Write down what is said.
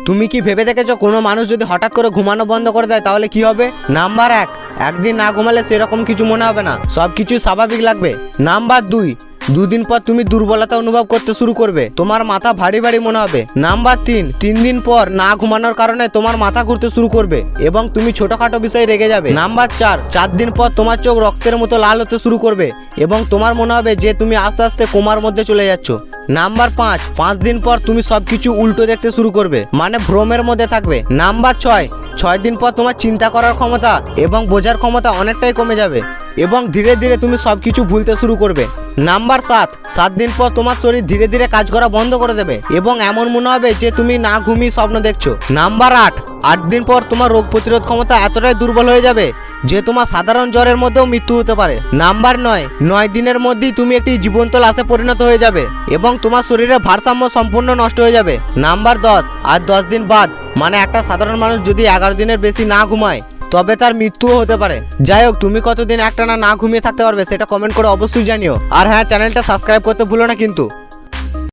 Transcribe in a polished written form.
তুমি কি ভেবে দেখেছো কোনো মানুষ যদি হঠাৎ করে ঘুমানো বন্ধ করে দেয় তাহলে কি হবে? নাম্বার 1, একদিন না ঘুমালে সেরকম কিছু মনে হবে না, সব কিছু স্বাভাবিক লাগবে। নাম্বার 2, দুদিন পর তুমি দুর্বলতা অনুভব করতে শুরু করবে, তোমার মাথা ভারী ভারী মনে হবে। নাম্বার 3, 3 দিন পর না ঘুমানোর কারণে তোমার মাথা ঘুরতে শুরু করবে এবং তুমি ছোটখাটো বিষয়ে রেগে যাবে। নাম্বার 4, 4 দিন পর তোমার চোখ রক্তের মতো লাল হতে শুরু করবে এবং তোমার মনে হবে যে তুমি আস্তে আস্তে কোমার মধ্যে চলে যাচ্ছ। নাম্বার 5, 5 দিন পর তুমি সবকিছু উল্টো দেখতে শুরু করবে, মানে ভ্রমের মধ্যে থাকবে। নাম্বার 6, 6 দিন পর তোমার চিন্তা করার ক্ষমতা এবং বোঝার ক্ষমতা অনেকটাই কমে যাবে এবং ধীরে ধীরে তুমি সবকিছু ভুলতে শুরু করবে। নাম্বার 7, 7 দিন পর তোমার শরীর ধীরে ধীরে কাজ করা বন্ধ করে দেবে এবং এমন মনে হবে যে তুমি না ঘুমিয়ে স্বপ্ন দেখছো। নাম্বার 8, 8 দিন পর তোমার রোগ প্রতিরোধ ক্ষমতা এতটাই দুর্বল হয়ে যাবে যে তোমার সাধারণ জ্বরের মধ্যেও মৃত্যু হতে পারে। নাম্বার 9, 9 দিনের মধ্যেই তুমি একটি জীবন্ত লাশে পরিণত হয়ে যাবে এবং তোমার শরীরের ভারসাম্য সম্পূর্ণ নষ্ট হয়ে যাবে। নাম্বার 10, আর 10 দিন বাদ, মানে একটা সাধারণ মানুষ যদি 11 দিনের বেশি না ঘুমায় তবে তার মৃত্যুও হতে পারে। যাই হোক, তুমি কতদিন একটানা না ঘুমিয়ে থাকতে পারবে সেটা কমেন্ট করে অবশ্যই জানিও। আর হ্যাঁ, চ্যানেলটা সাবস্ক্রাইব করতে ভুলো না কিন্তু।